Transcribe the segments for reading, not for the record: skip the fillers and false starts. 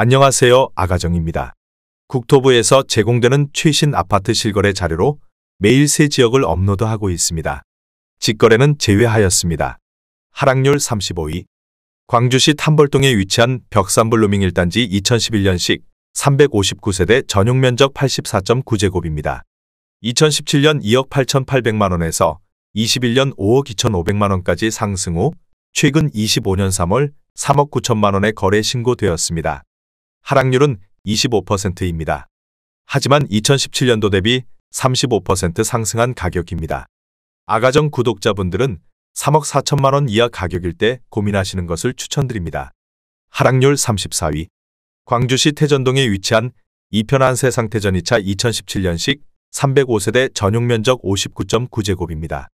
안녕하세요. 아가정입니다. 국토부에서 제공되는 최신 아파트 실거래 자료로 매일 새 지역을 업로드하고 있습니다. 직거래는 제외하였습니다. 하락률 35위. 광주시 탐벌동에 위치한 벽산블루밍 1단지 2011년식 359세대 전용면적 84.9제곱입니다. 2017년 2억 8,800만원에서 21년 5억 2,500만원까지 상승 후 최근 25년 3월 3억 9천만원에 거래 신고되었습니다. 하락률은 25%입니다. 하지만 2017년도 대비 35% 상승한 가격입니다. 아가정 구독자분들은 3억 4천만원 이하 가격일 때 고민하시는 것을 추천드립니다. 하락률 34위. 광주시 태전동에 위치한 이편한 세상태전 2차 2017년식 305세대 전용면적 59.9제곱입니다.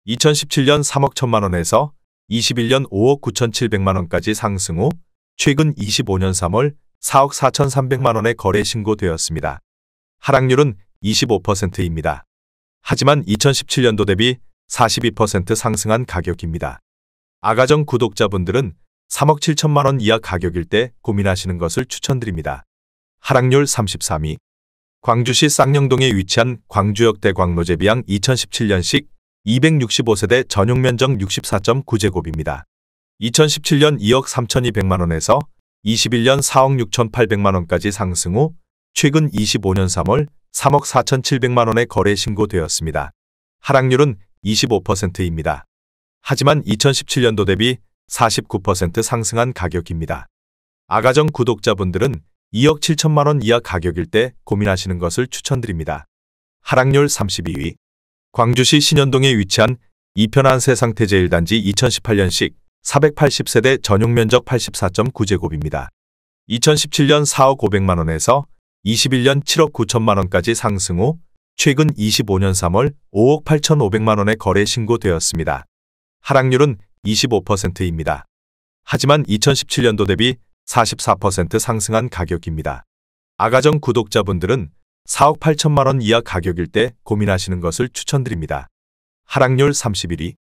2017년 3억 1천만원에서 21년 5억 9,700만원까지 상승 후 최근 25년 3월 4억 4,300만원에 거래 신고되었습니다. 하락률은 25%입니다. 하지만 2017년도 대비 42% 상승한 가격입니다. 아가정 구독자분들은 3억 7천만원 이하 가격일 때 고민하시는 것을 추천드립니다. 하락률 33위. 광주시 쌍용동에 위치한 광주역 대광로제비양 2017년식 265세대 전용면적 64.9제곱입니다. 2017년 2억 3,200만원에서 21년 4억 6,800만원까지 상승 후 최근 25년 3월 3억 4,700만원에 거래 신고되었습니다. 하락률은 25%입니다. 하지만 2017년도 대비 49% 상승한 가격입니다. 아가정 구독자분들은 2억 7천만원 이하 가격일 때 고민하시는 것을 추천드립니다. 하락률 32위. 광주시 신현동에 위치한 이편한 세상태제 1단지 2018년식 480세대 전용면적 84.9제곱입니다. 2017년 4억 500만원에서 21년 7억 9천만원까지 상승 후 최근 25년 3월 5억 8,500만원에 거래 신고되었습니다. 하락률은 25%입니다. 하지만 2017년도 대비 44% 상승한 가격입니다. 아가정 구독자분들은 4억 8천만원 이하 가격일 때 고민하시는 것을 추천드립니다. 하락률 31위.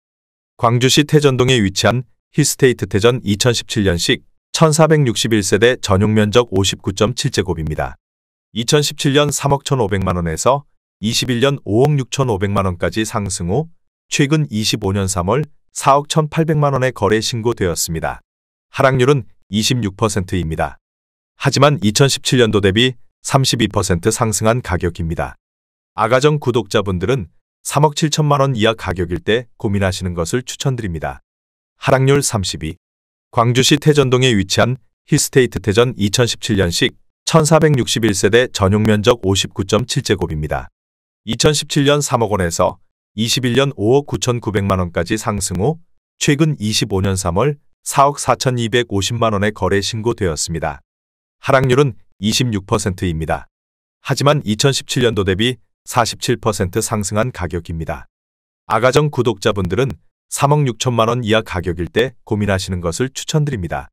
광주시 태전동에 위치한 힐스테이트 태전 2017년식 1461세대 전용면적 59.7제곱입니다. 2017년 3억 1,500만원에서 21년 5억 6,500만원까지 상승 후 최근 25년 3월 4억 1,800만원에 거래 신고되었습니다. 하락률은 26%입니다. 하지만 2017년도 대비 32% 상승한 가격입니다. 아가정 구독자분들은 3억 7천만원 이하 가격일 때 고민하시는 것을 추천드립니다. 하락률 32. 광주시 태전동에 위치한 힐스테이트 태전 2017년식 1461세대 전용면적 59.7제곱입니다. 2017년 3억 원에서 21년 5억 9,900만원까지 상승 후 최근 25년 3월 4억 4,250만원에 거래 신고되었습니다. 하락률은 26%입니다. 하지만 2017년도 대비 47% 상승한 가격입니다. 아가정 구독자분들은 3억 6천만원 이하 가격일 때 고민하시는 것을 추천드립니다.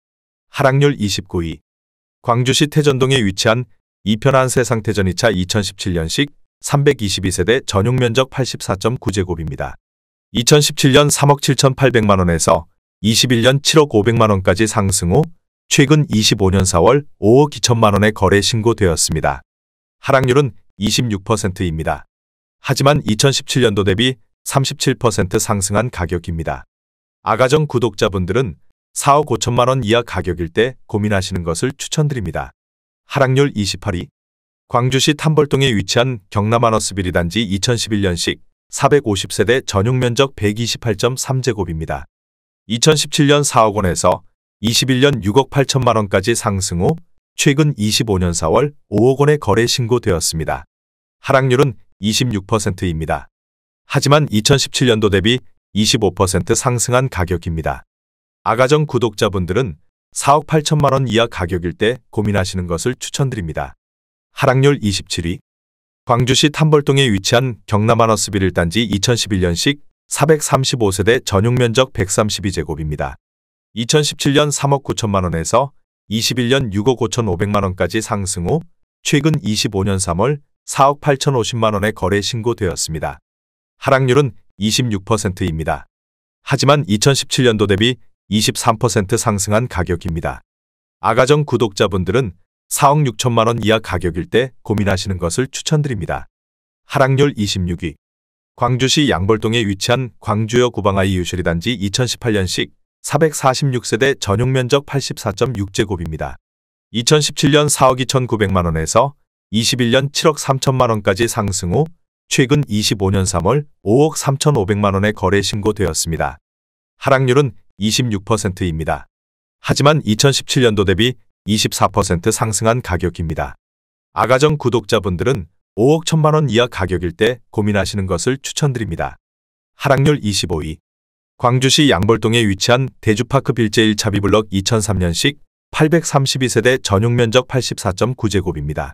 하락률 29위. 광주시 태전동에 위치한 이편한 세상태전 2차 2017년식 322세대 전용면적 84.9제곱입니다. 2017년 3억 7,800만원에서 21년 7억 500만원까지 상승 후 최근 25년 4월 5억 2천만원에 거래 신고되었습니다. 하락률은 26%입니다. 하지만 2017년도 대비 37% 상승한 가격입니다. 아가정 구독자분들은 4억 5천만원 이하 가격일 때 고민하시는 것을 추천드립니다. 하락률 28위. 광주시 탐벌동에 위치한 경남아너스빌 2단지 2011년식 450세대 전용면적 128.3제곱입니다. 2017년 4억 원에서 21년 6억 8천만원까지 상승 후 최근 25년 4월 5억 원에 거래 신고되었습니다. 하락률은 26%입니다. 하지만 2017년도 대비 25% 상승한 가격입니다. 아가정 구독자분들은 4억 8천만원 이하 가격일 때 고민하시는 것을 추천드립니다. 하락률 27위. 광주시 탐벌동에 위치한 경남아너스빌 1단지 2011년식 435세대 전용면적 132제곱입니다. 2017년 3억 9천만원에서 21년 6억 5,500만원까지 상승 후 최근 25년 3월 4억 8,050만원에 거래 신고되었습니다. 하락률은 26%입니다. 하지만 2017년도 대비 23% 상승한 가격입니다. 아가정 구독자분들은 4억 6천만 원 이하 가격일 때 고민하시는 것을 추천드립니다. 하락률 26위. 광주시 양벌동에 위치한 광주역 구방아이 유실이 단지 2018년식 446세대 전용 면적 84.6제곱입니다. 2017년 4억 2,900만 원에서 21년 7억 3천만 원까지 상승 후 최근 25년 3월 5억 3,500만 원에 거래 신고되었습니다. 하락률은 26%입니다. 하지만 2017년도 대비 24% 상승한 가격입니다. 아가정 구독자분들은 5억 1천만 원 이하 가격일 때 고민하시는 것을 추천드립니다. 하락률 25위. 광주시 양벌동에 위치한 대주파크 빌제 1차 B블럭 2003년식 832세대 전용 면적 84.9제곱입니다.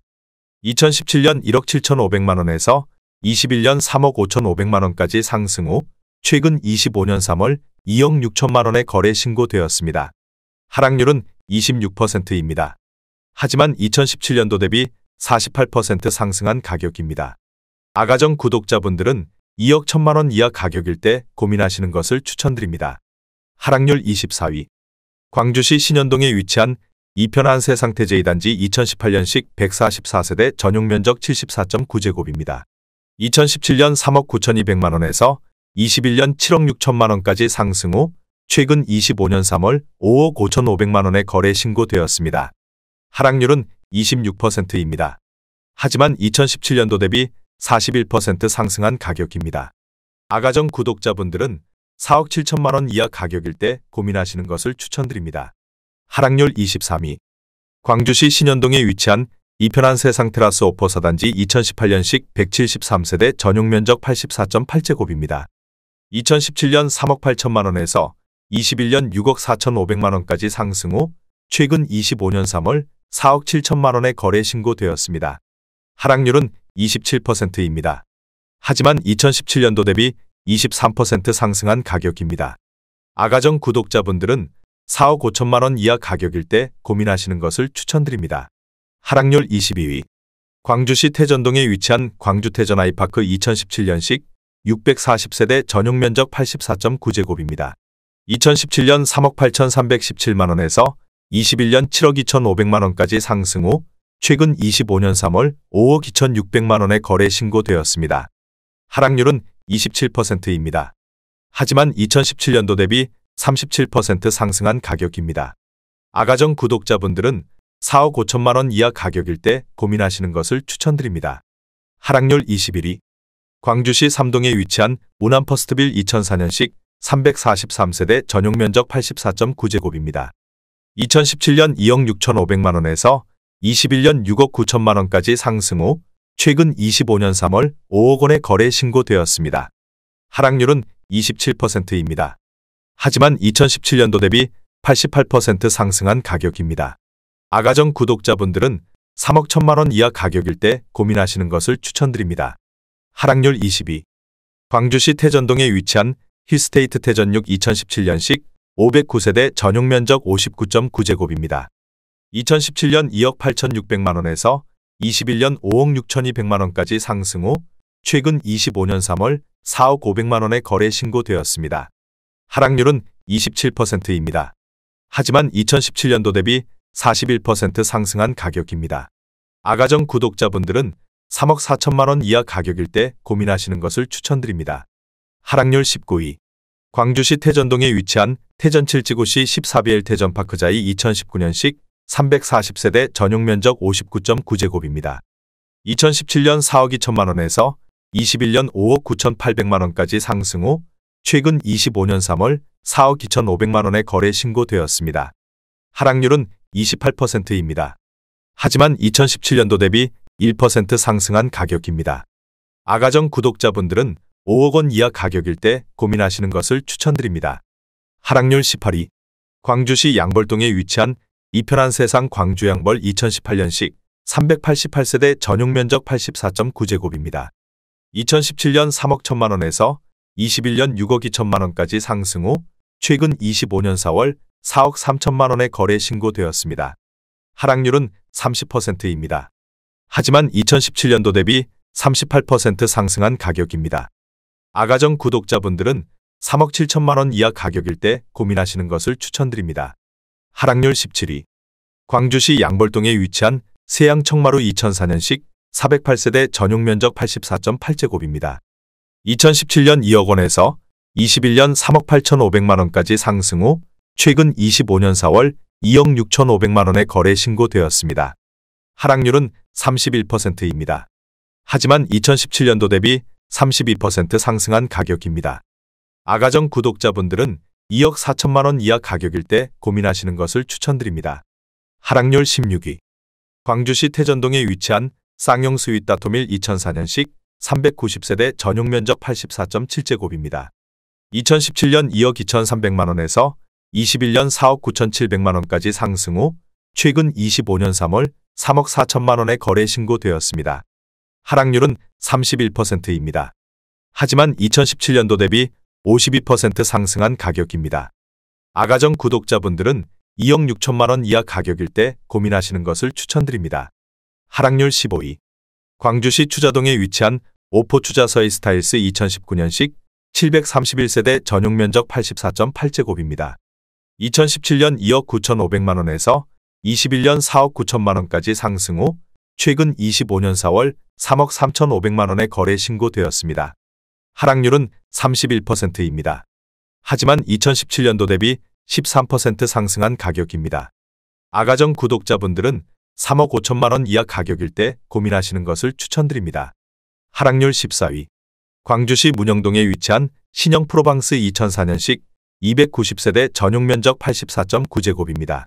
2017년 1억 7,500만 원에서 21년 3억 5,500만 원까지 상승 후 최근 25년 3월 2억 6천만 원에 거래 신고되었습니다. 하락률은 26%입니다. 하지만 2017년도 대비 48% 상승한 가격입니다. 아가정 구독자분들은 2억 1천만 원 이하 가격일 때 고민하시는 것을 추천드립니다. 하락률 24위. 광주시 신현동에 위치한 이편한 세상태제 2단지 2018년식 144세대 전용 면적 74.9제곱입니다. 2017년 3억 9,200만 원에서 21년 7억 6천만 원까지 상승 후 최근 25년 3월 5억 5,500만 원에 거래 신고되었습니다. 하락률은 26%입니다. 하지만 2017년도 대비 41% 상승한 가격입니다. 아가정 구독자분들은 4억 7천만 원 이하 가격일 때 고민하시는 것을 추천드립니다. 하락률 23위. 광주시 신현동에 위치한 이편한 세상 테라스 오퍼 4단지 2018년식 173세대 전용 면적 84.8제곱입니다. 2017년 3억 8천만 원에서 21년 6억 4,500만 원까지 상승 후 최근 25년 3월 4억 7천만 원에 거래 신고되었습니다. 하락률은 27%입니다. 하지만 2017년도 대비 23% 상승한 가격입니다. 아가정 구독자분들은 4억 5천만 원 이하 가격일 때 고민하시는 것을 추천드립니다. 하락률 22위. 광주시 태전동에 위치한 광주 태전 아이파크 2017년식 640세대 전용 면적 84.9제곱입니다. 2017년 3억 8,317만 원에서 21년 7억 2,500만 원까지 상승 후 최근 25년 3월 5억 2,600만 원에 거래 신고되었습니다. 하락률은 27%입니다. 하지만 2017년도 대비 37% 상승한 가격입니다. 아가정 구독자분들은 4억 5천만 원 이하 가격일 때 고민하시는 것을 추천드립니다. 하락률 21위. 광주시 삼동에 위치한 우남퍼스트빌 2004년식 343세대 전용 면적 84.9제곱입니다. 2017년 2억 6,500만 원에서 21년 6억 9천만 원까지 상승 후 최근 25년 3월 5억 원에 거래 신고되었습니다. 하락률은 27%입니다. 하지만 2017년도 대비 88% 상승한 가격입니다. 아가정 구독자분들은 3억 1천만 원 이하 가격일 때 고민하시는 것을 추천드립니다. 하락률 22. 광주시 태전동에 위치한 힐스테이트 태전 6 2017년식 509세대 전용 면적 59.9제곱입니다. 2017년 2억 8,600만 원에서 21년 5억 6,200만 원까지 상승 후 최근 25년 3월 4억 500만 원에 거래 신고되었습니다. 하락률은 27%입니다. 하지만 2017년도 대비 41% 상승한 가격입니다. 아가정 구독자분들은 3억 4천만 원 이하 가격일 때 고민하시는 것을 추천드립니다. 하락률 19위. 광주시 태전동에 위치한 태전 7지구시 14BL 태전파크자이 2019년식 340세대 전용 면적 59.9제곱입니다. 2017년 4억 2천만 원에서 21년 5억 9,800만 원까지 상승 후 최근 25년 3월 4억 2,500만 원에 거래 신고되었습니다. 하락률은 28%입니다. 하지만 2017년도 대비 1% 상승한 가격입니다. 아가정 구독자분들은 5억 원 이하 가격일 때 고민하시는 것을 추천드립니다. 하락률 18위. 광주시 양벌동에 위치한 이편한 세상 광주 양벌 2018년식 388세대 전용 면적 84.9제곱입니다. 2017년 3억 1천만 원에서 21년 6억 2천만 원까지 상승 후 최근 25년 4월 4억 3천만 원에 거래 신고되었습니다. 하락률은 30%입니다. 하지만 2017년도 대비 38% 상승한 가격입니다. 아가정 구독자분들은 3억 7천만 원 이하 가격일 때 고민하시는 것을 추천드립니다. 하락률 17위. 광주시 양벌동에 위치한 세양 청마루 2004년식 408세대 전용 면적 84.8제곱입니다. 2017년 2억 원에서 21년 3억 8,500만 원까지 상승 후 최근 25년 4월 2억 6,500만 원에 거래 신고되었습니다. 하락률은 31%입니다. 하지만 2017년도 대비 32% 상승한 가격입니다. 아가정 구독자분들은 2억 4천만 원 이하 가격일 때 고민하시는 것을 추천드립니다. 하락률 16위. 광주시 태전동에 위치한 쌍용 스윗 다토밀 2004년식 390세대 전용 면적 84.7제곱입니다. 2017년 2억 2,300만 원에서 21년 4억 9,700만 원까지 상승 후 최근 25년 3월 3억 4천만 원에 거래 신고되었습니다. 하락률은 31%입니다. 하지만 2017년도 대비 52% 상승한 가격입니다. 아가정 구독자분들은 2억 6천만 원 이하 가격일 때 고민하시는 것을 추천드립니다. 하락률 15위. 광주시 추자동에 위치한 오포 추자서의 스타일스 2019년식 731세대 전용 면적 84.8제곱입니다. 2017년 2억 9,500만 원에서 21년 4억 9천만 원까지 상승 후 최근 25년 4월 3억 3,500만 원에 거래 신고되었습니다. 하락률은 31%입니다. 하지만 2017년도 대비 13% 상승한 가격입니다. 아가정 구독자분들은 3억 5천만 원 이하 가격일 때 고민하시는 것을 추천드립니다. 하락률 14위. 광주시 문영동에 위치한 신형 프로방스 2004년식 290세대 전용 면적 84.9제곱입니다.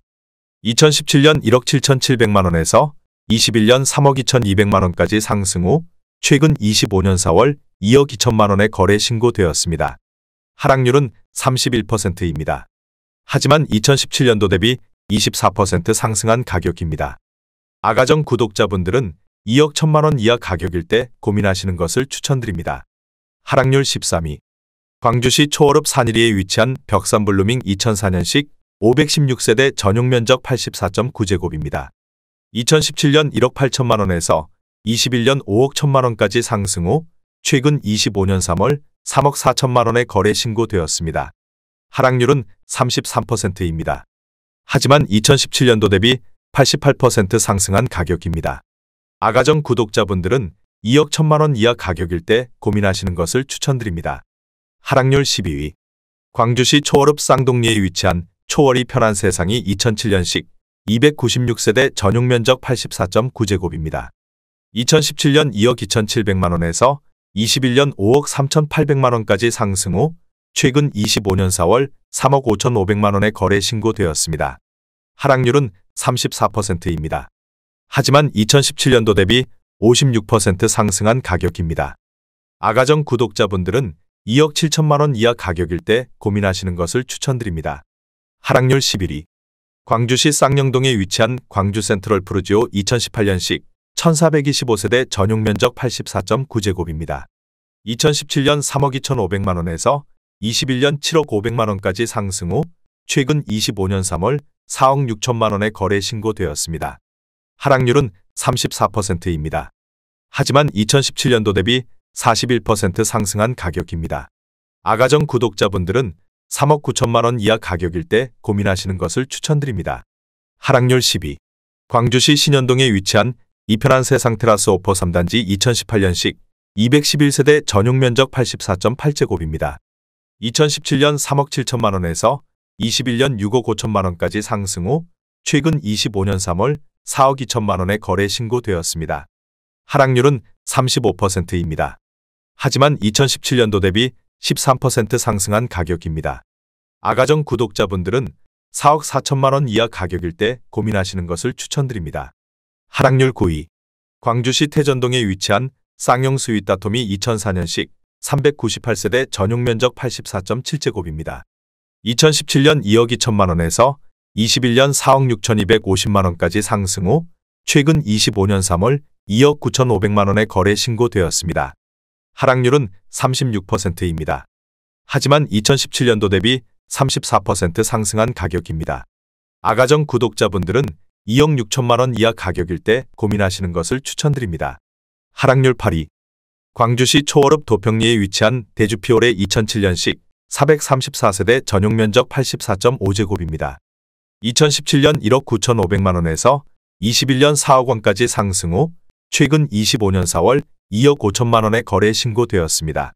2017년 1억 7,700만 원에서 21년 3억 2,200만 원까지 상승 후 최근 25년 4월 2억 2천만 원에 거래 신고되었습니다. 하락률은 31%입니다. 하지만 2017년도 대비 24% 상승한 가격입니다. 아가정 구독자분들은 2억 1천만 원 이하 가격일 때 고민하시는 것을 추천드립니다. 하락률 13위. 광주시 초월읍 산일이에 위치한 벽산블루밍 2004년식 516세대 전용 면적 84.9제곱입니다. 2017년 1억 8천만 원에서 21년 5억 1천만 원까지 상승 후 최근 25년 3월 3억 4천만 원에 거래 신고되었습니다. 하락률은 33%입니다. 하지만 2017년도 대비 88% 상승한 가격입니다. 아가정 구독자분들은 2억 1천만 원 이하 가격일 때 고민하시는 것을 추천드립니다. 하락률 12위. 광주시 초월읍 쌍동리에 위치한 초월이 편한 세상이 2007년식 296세대 전용 면적 84.9제곱입니다. 2017년 2억 2,700만 원에서 21년 5억 3,800만 원까지 상승 후 최근 25년 4월 3억 5,500만 원에 거래 신고되었습니다. 하락률은 34%입니다. 하지만 2017년도 대비 56% 상승한 가격입니다. 아가정 구독자분들은 2억 7천만 원 이하 가격일 때 고민하시는 것을 추천드립니다. 하락률 11위. 광주시 쌍용동에 위치한 광주 센트럴 푸르지오 2018년식 1425세대 전용 면적 84.9제곱입니다. 2017년 3억 2,500만 원에서 21년 7억 500만 원까지 상승 후 최근 25년 3월 4억 6천만 원에 거래 신고되었습니다. 하락률은 34%입니다. 하지만 2017년도 대비 41% 상승한 가격입니다. 아가정 구독자분들은 3억 9천만 원 이하 가격일 때 고민하시는 것을 추천드립니다. 하락률 10위. 광주시 신현동에 위치한 이편한 세상 테라스 오퍼 3단지 2018년식 211세대 전용 면적 84.8제곱입니다. 2017년 3억 7천만 원에서 21년 6억 5천만 원까지 상승 후 최근 25년 3월 4억 2천만 원에 거래 신고되었습니다. 하락률은 35%입니다. 하지만 2017년도 대비 13% 상승한 가격입니다. 아가정 구독자분들은 4억 4천만 원 이하 가격일 때 고민하시는 것을 추천드립니다. 하락률 9위. 광주시 태전동에 위치한 쌍용 스윗 다토미 2004년식 398세대 전용 면적 84.7제곱입니다. 2017년 2억 2천만 원에서 21년 4억 6,250만 원까지 상승 후 최근 25년 3월 2억 9,500만 원에 거래 신고되었습니다. 하락률은 36%입니다. 하지만 2017년도 대비 34% 상승한 가격입니다. 아가정 구독자분들은 2억 6천만 원 이하 가격일 때 고민하시는 것을 추천드립니다. 하락률 8위. 광주시 초월읍 도평리에 위치한 대주피올의 2007년식 434세대 전용 면적 84.5제곱입니다. 2017년 1억 9,500만 원에서 21년 4억 원까지 상승 후 최근 25년 4월 2억 5천만 원의 거래 신고되었습니다.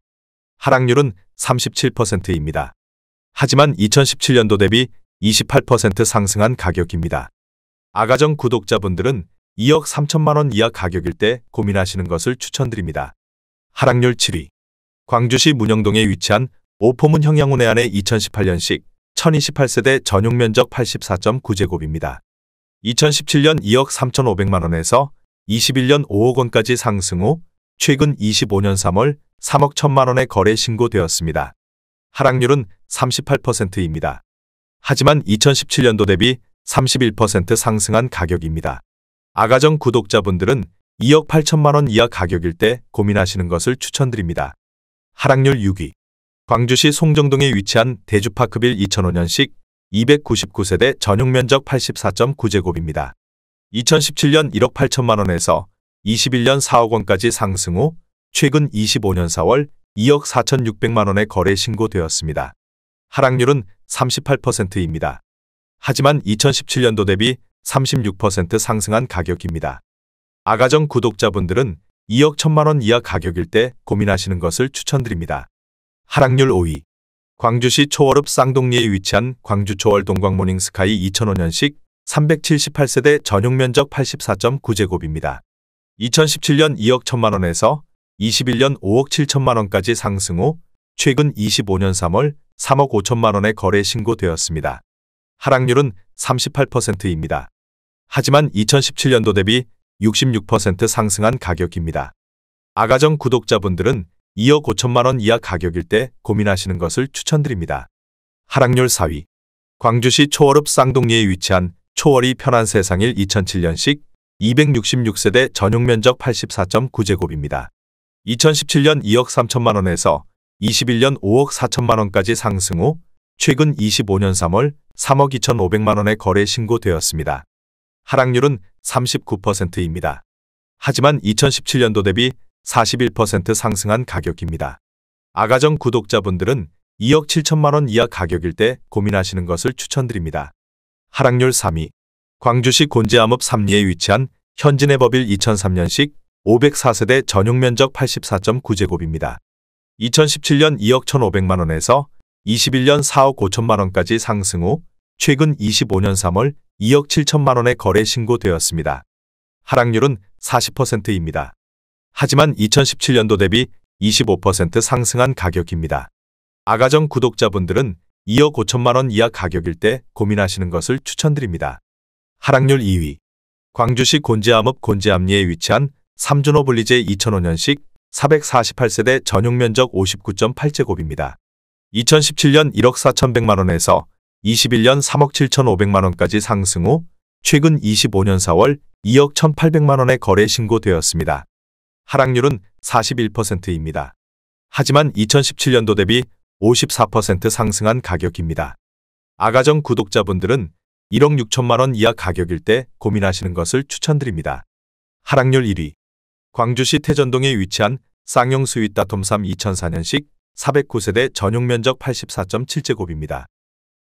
하락률은 37%입니다. 하지만 2017년도 대비 28% 상승한 가격입니다. 아가정 구독자분들은 2억 3천만 원 이하 가격일 때 고민하시는 것을 추천드립니다. 하락률 7위. 광주시 문영동에 위치한 오포문 형양운해안의 2018년식 1028세대 전용 면적 84.9제곱입니다. 2017년 2억 3,500만 원에서 21년 5억 원까지 상승 후 최근 25년 3월 3억 1천만 원의 거래 신고되었습니다. 하락률은 38%입니다. 하지만 2017년도 대비 31% 상승한 가격입니다. 아가정 구독자분들은 2억 8천만 원 이하 가격일 때 고민하시는 것을 추천드립니다. 하락률 6위. 광주시 송정동에 위치한 대주파크빌 2005년식 299세대 전용 면적 84.9제곱입니다. 2017년 1억 8천만 원에서 21년 4억 원까지 상승 후 최근 25년 4월 2억 4,600만 원의 거래 신고되었습니다. 하락률은 38%입니다. 하지만 2017년도 대비 36% 상승한 가격입니다. 아가정 구독자분들은 2억 1천만 원 이하 가격일 때 고민하시는 것을 추천드립니다. 하락률 5위. 광주시 초월읍 쌍동리에 위치한 광주 초월 동광모닝스카이 2005년식 378세대 전용 면적 84.9제곱입니다. 2017년 2억 1천만 원에서 21년 5억 7천만 원까지 상승 후 최근 25년 3월 3억 5천만 원의 거래 신고되었습니다. 하락률은 38%입니다. 하지만 2017년도 대비 66% 상승한 가격입니다. 아가정 구독자분들은 2억 5천만 원 이하 가격일 때 고민하시는 것을 추천드립니다. 하락률 4위. 광주시 초월읍 쌍동리에 위치한 초월이 편한 세상일 2007년식 266세대 전용 면적 84.9제곱입니다. 2017년 2억 3천만 원에서 21년 5억 4천만 원까지 상승 후 최근 25년 3월 3억 2,500만 원의 거래 신고되었습니다. 하락률은 39%입니다. 하지만 2017년도 대비 41% 상승한 가격입니다. 아가정 구독자분들은 2억 7천만 원 이하 가격일 때 고민하시는 것을 추천드립니다. 하락률 3위. 광주시 곤지암읍 삼리에 위치한 현진해법일 2003년식 504세대 전용 면적 84.9제곱입니다. 2017년 2억 1,500만 원에서 21년 4억 5천만 원까지 상승 후 최근 25년 3월 2억 7천만 원의 거래 신고되었습니다. 하락률은 40%입니다. 하지만 2017년도 대비 25% 상승한 가격입니다. 아가정 구독자분들은 2억 5천만 원 이하 가격일 때 고민하시는 것을 추천드립니다. 하락률 2위. 광주시 곤지암읍 곤지암리에 위치한 삼준호 분리제 2005년식 448세대 전용 면적 59.8제곱입니다. 2017년 1억 4,100만 원에서 21년 3억 7,500만 원까지 상승 후 최근 25년 4월 2억 1,800만 원의 거래 신고되었습니다. 하락률은 41%입니다. 하지만 2017년도 대비 54% 상승한 가격입니다. 아가정 구독자분들은 1억 6천만 원 이하 가격일 때 고민하시는 것을 추천드립니다. 하락률 1위. 광주시 태전동에 위치한 쌍용 스윗다톰삼 2004년식 409세대 전용 면적 84.7제곱입니다.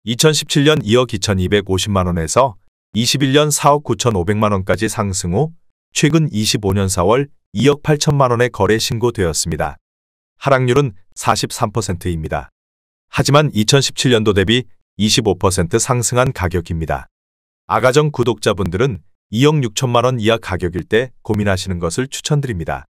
2017년 2억 2,250만 원에서 21년 4억 9,500만 원까지 상승 후 최근 25년 4월 2억 8천만 원의 거래 신고되었습니다. 하락률은 43%입니다. 하지만 2017년도 대비 25% 상승한 가격입니다. 아가정 구독자분들은 2억 6천만 원 이하 가격일 때 고민하시는 것을 추천드립니다.